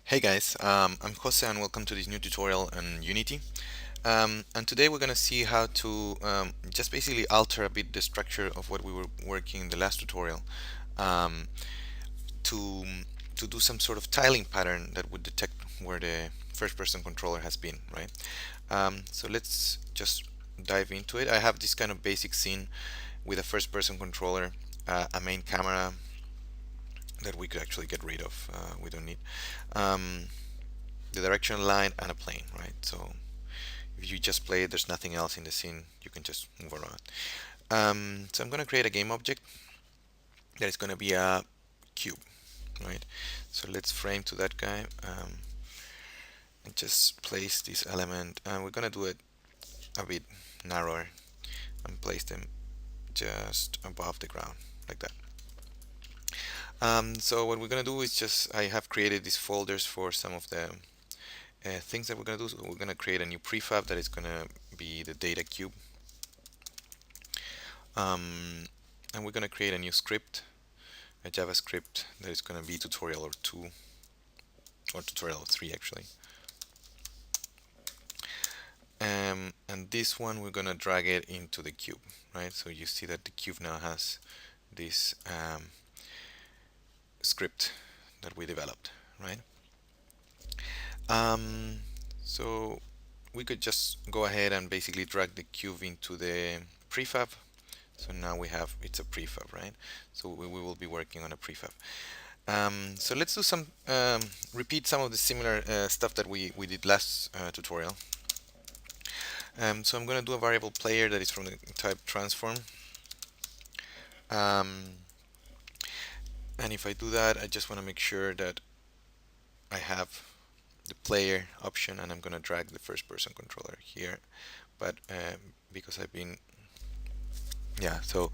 Hey guys, I'm Jose and welcome to this new tutorial on Unity. And today we're going to see how to just basically alter a bit the structure of what we were working in the last tutorial um, to, to do some sort of tiling pattern that would detect where the first person controller has been, right? So let's just dive into it. I have this kind of basic scene with a first person controller, a main camera that we could actually get rid of. We don't need. Um, the direction line and a plane, right? So if you just play it, there's nothing else in the scene, you can just move around. So I'm going to create a game object that is going to be a cube, right? So let's frame to that guy and just place this element, and we're going to do it a bit narrower and place them just above the ground like that. So what we're going to do is just, I have created these folders for some of the things that we're going to do. So we're going to create a new prefab that is going to be the data cube. And we're going to create a new script, a JavaScript that is going to be tutorial or 2 or tutorial 3 actually. And this one we're going to drag it into the cube, right? So you see that the cube now has this script that we developed, right? So we could just go ahead and basically drag the cube into the prefab. So now we have, it's a prefab, right? So we will be working on a prefab. So let's do some, repeat some of the similar stuff that we did last tutorial. So I'm going to do a variable player that is from the type transform. And if I do that, I just want to make sure that I have the player option, and I'm going to drag the first person controller here. But because I've been, yeah, so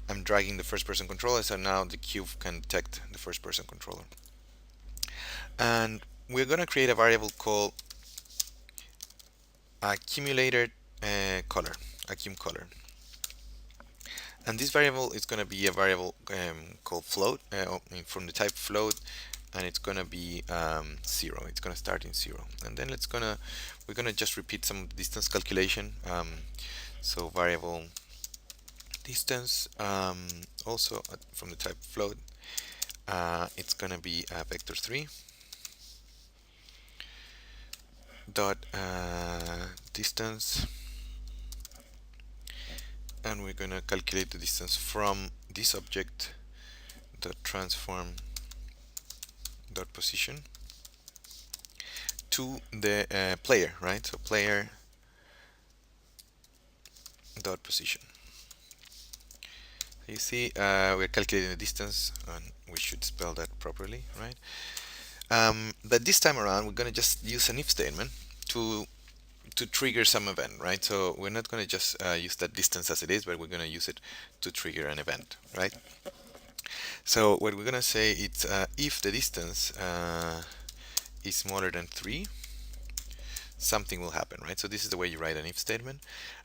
I'm dragging the first person controller, so now the cube can detect the first person controller. And we're going to create a variable called accumulated color, accum color. And this variable is going to be a variable called float, from the type float, and it's going to be 0. It's going to start in 0. And then we're going to just repeat some distance calculation. So variable distance, also from the type float, it's going to be vector 3 dot distance, and we're going to calculate the distance from this object dot transform dot position to the player, right? So player dot position. You see, we're calculating the distance, and we should spell that properly, right? But this time around, we're going to just use an if statement to trigger some event, right? So we're not going to just use that distance as it is, but we're going to use it to trigger an event, right? So what we're going to say is if the distance is smaller than 3, something will happen, right? So this is the way you write an if statement.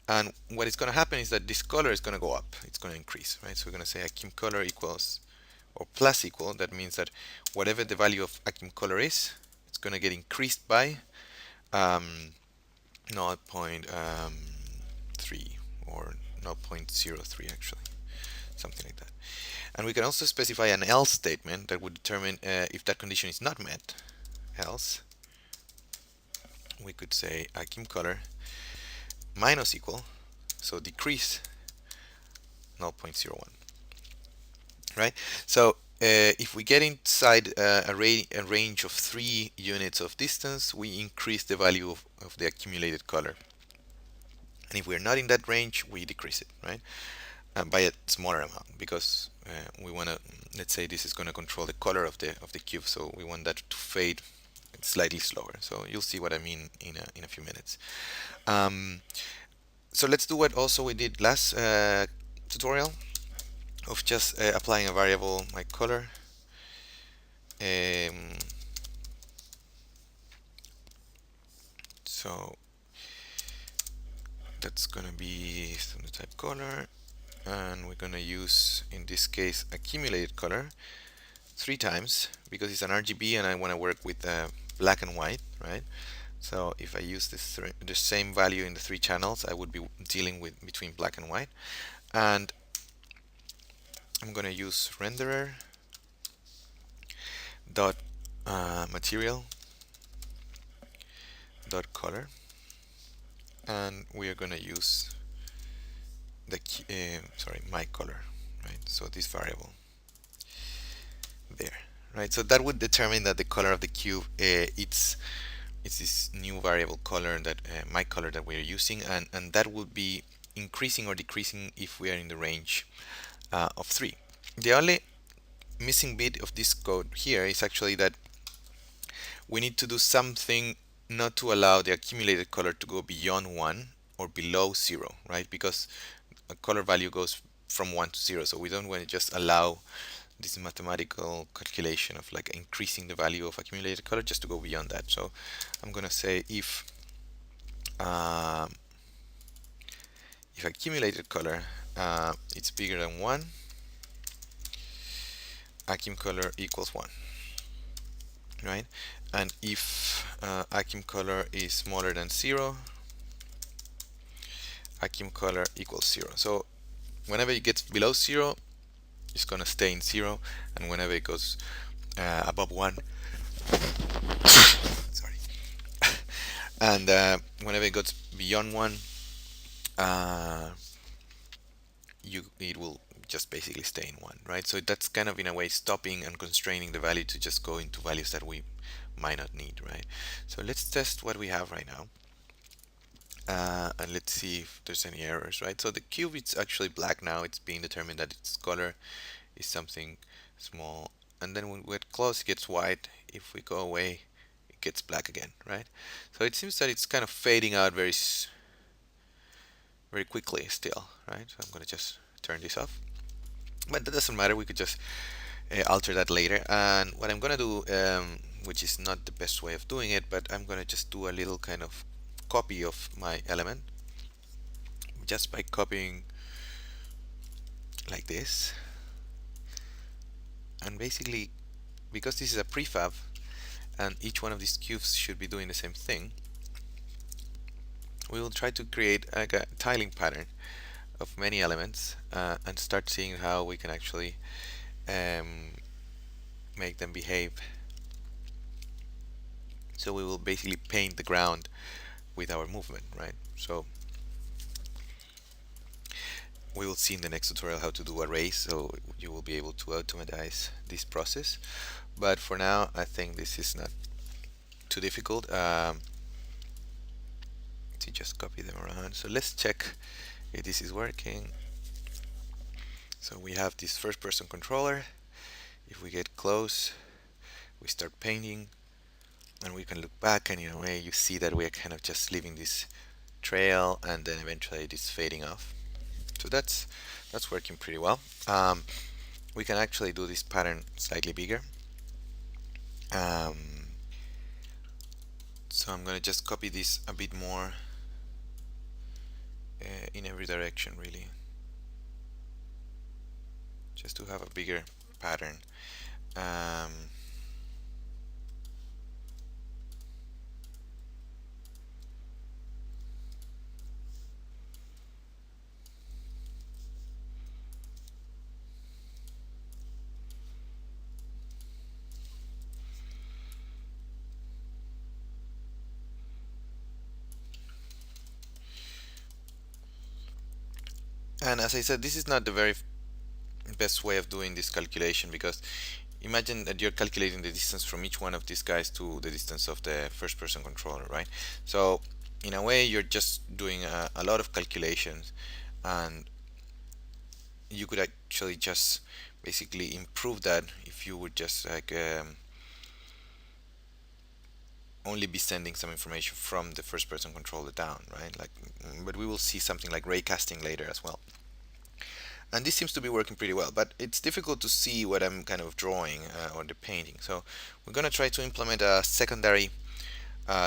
And what is going to happen is that this color is going to go up. It's going to increase, right? So we're going to say accum color equals or plus equal. That means that whatever the value of accum color is, it's going to get increased by 0.3 or 0.03 actually, something like that. And we can also specify an else statement that would determine if that condition is not met. Else, we could say accum color minus equal, so decrease 0.01, right? So if we get inside a range of 3 units of distance, we increase the value of the accumulated color. And if we're not in that range, we decrease it, right? By a smaller amount, because we want to, let's say this is going to control the color of the cube, so we want that to fade slightly slower. So you'll see what I mean in a few minutes. So let's do what also we did last tutorial of just applying a variable like color. So that's gonna be the type color, and we're gonna use, in this case, accumulated color 3 times because it's an RGB and I want to work with black and white, right? So if I use the same value in the three channels, I would be dealing with between black and white. And I'm going to use renderer dot material dot color, and we are going to use the my color, right? So this variable there, right? So that would determine that the color of the cube it's this new variable color that my color that we're using, and that would be increasing or decreasing if we are in the range of 3. The only missing bit of this code here is actually that we need to do something not to allow the accumulated color to go beyond 1 or below 0, right? Because a color value goes from 1 to 0, so we don't want to just allow this mathematical calculation of like increasing the value of accumulated color just to go beyond that. So I'm gonna say um, if accumulated color it's bigger than 1, accum color equals 1, right? And if accum color is smaller than 0, accum color equals 0. So whenever it gets below 0, it's gonna stay in 0, and whenever it goes above 1, sorry, and whenever it goes beyond 1, uh, it will just basically stay in 1, right? So that's kind of in a way stopping and constraining the value to just go into values that we might not need, right? So let's test what we have right now. And let's see if there's any errors, right? So the cube is actually black now. It's being determined that its color is something small, and then when we get close it gets white. If we go away it gets black again, right? So it seems that it's kind of fading out very quickly still, right? So I'm gonna just turn this off, but that doesn't matter. We could just alter that later. And what I'm gonna do, which is not the best way of doing it, but I'm gonna just do a little kind of copy of my element just by copying like this. And basically, because this is a prefab and each one of these cubes should be doing the same thing, we will try to create like a tiling pattern of many elements and start seeing how we can actually um, make them behave. So we will basically paint the ground with our movement, right? So we will see in the next tutorial how to do arrays, so you will be able to automatize this process. But for now, I think this is not too difficult to just copy them around. So let's check if this is working. So we have this first person controller. If we get close, we start painting, and we can look back, and in a way you see that we are kind of just leaving this trail, and then eventually it is fading off. So that's working pretty well. We can actually do this pattern slightly bigger. So I'm gonna just copy this a bit more in every direction, really, just to have a bigger pattern. And as I said, this is not the very best way of doing this calculation, because imagine that you're calculating the distance from each one of these guys to the distance of the first person controller, right? So in a way you're just doing a lot of calculations, and you could actually just basically improve that if you would just like only be sending some information from the first person controller down, right? Like, but we will see something like raycasting later as well. And this seems to be working pretty well, but it's difficult to see what I'm kind of drawing or the painting. So we're going to try to implement a secondary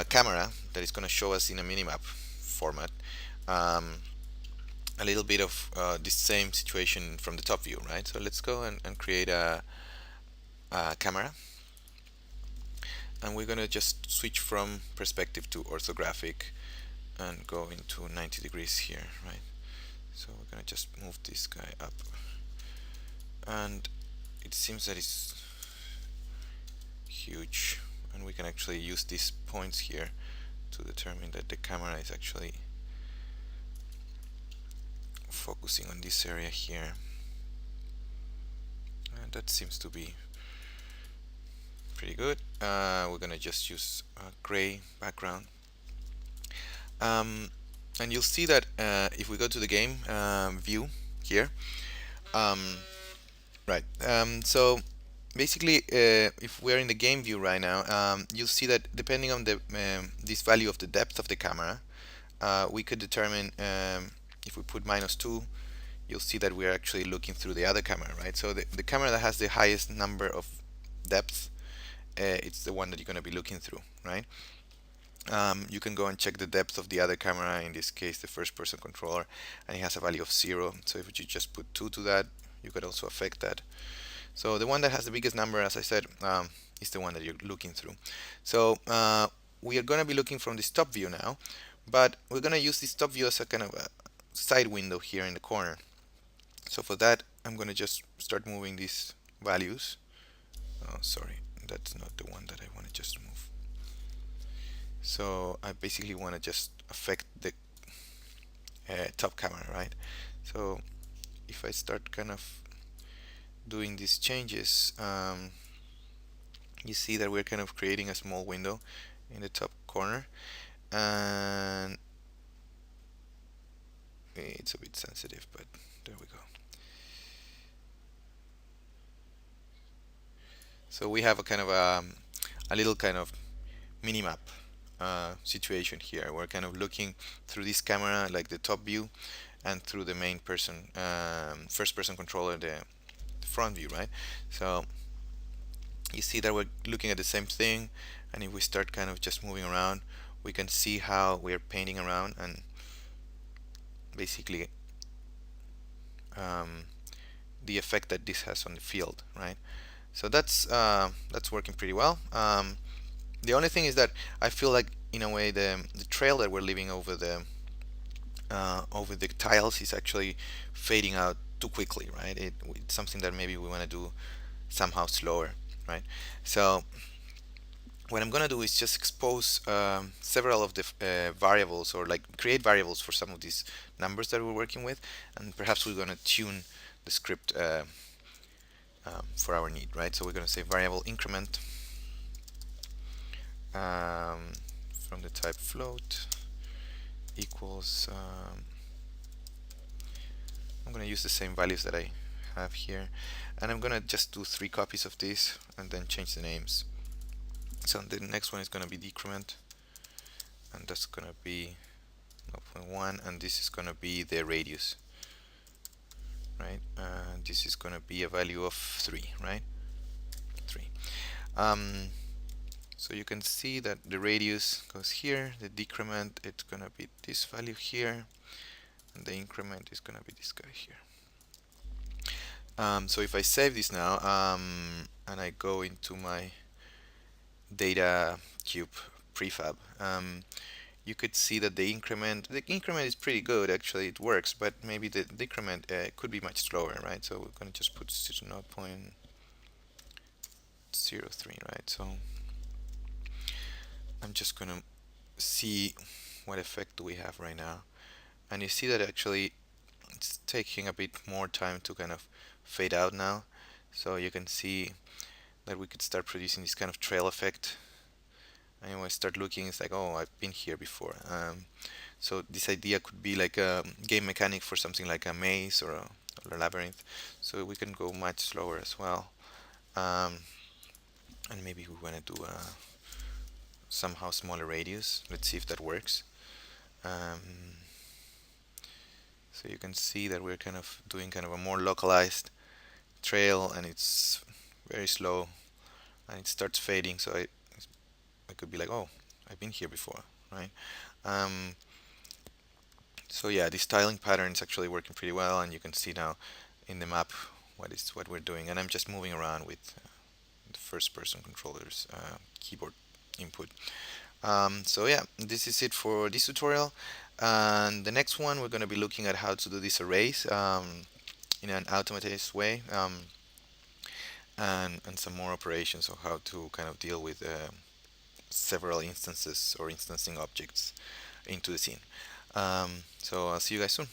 camera that is going to show us in a minimap format a little bit of this same situation from the top view, right? So let's go and create a camera. And we're gonna just switch from perspective to orthographic and go into 90 degrees here, right? So we're gonna just move this guy up, and it seems that it's huge, and we can actually use these points here to determine that the camera is actually focusing on this area here, and that seems to be pretty good. We're gonna just use a gray background, um, and you'll see that if we go to the game view here, um, right, so basically if we're in the game view right now, you'll see that depending on the this value of the depth of the camera, we could determine, if we put -2, you'll see that we're actually looking through the other camera, right? So the camera that has the highest number of depth, it's the one that you're going to be looking through, right? You can go and check the depth of the other camera, in this case the first person controller, and it has a value of 0. So if you just put 2 to that, you could also affect that. So the one that has the biggest number, as I said, is the one that you're looking through. So we are going to be looking from this top view now, but we're going to use this top view as a kind of a side window here in the corner. So for that, I'm going to just start moving these values. Oh, sorry, that's not the one that I want to just move. So I basically want to just affect the top camera, right? So if I start kind of doing these changes, you see that we're kind of creating a small window in the top corner, and it's a bit sensitive, but there we go. So we have a kind of a little kind of minimap situation here. We're kind of looking through this camera, like the top view, and through the main person, first person controller, the front view, right? So you see that we're looking at the same thing, and if we start kind of just moving around, we can see how we're painting around and basically the effect that this has on the field, right? So that's working pretty well. The only thing is that I feel like, in a way, the trail that we're leaving over the tiles is actually fading out too quickly, right? It's something that maybe we want to do somehow slower, right? So what I'm gonna do is just expose several of the variables, or like create variables for some of these numbers that we're working with, and perhaps we're gonna tune the script for our need, right? So we're gonna say variable increment from the type float equals, I'm gonna use the same values that I have here, and I'm gonna just do 3 copies of this and then change the names. So the next one is gonna be decrement, and that's gonna be 0.1, and this is gonna be the radius, right? This is gonna be a value of 3, right? 3. So you can see that the radius goes here, the decrement, it's gonna be this value here, and the increment is gonna be this guy here. So if I save this now, and I go into my data cube prefab, you could see that the increment is pretty good, actually. It works, but maybe the decrement could be much slower, right? So we're gonna just put 0.03, right? So I'm just gonna see what effect do we have right now, and you see that actually it's taking a bit more time to kind of fade out now. So you can see that we could start producing this kind of trail effect, and when I start looking, it's like, oh, I've been here before. So this idea could be like a game mechanic for something like a maze or a labyrinth. So we can go much slower as well, and maybe we want to do a somehow smaller radius. Let's see if that works. So you can see that we're kind of doing kind of a more localized trail, and it's very slow, and it starts fading. So I could be like, oh, I've been here before, right? So yeah, this tiling pattern is actually working pretty well, and you can see now in the map what we're doing. And I'm just moving around with the first person controller's keyboard input. So yeah, this is it for this tutorial. And the next one, we're going to be looking at how to do these arrays in an automated way, and some more operations of how to kind of deal with several instances or instancing objects into the scene. So I'll see you guys soon.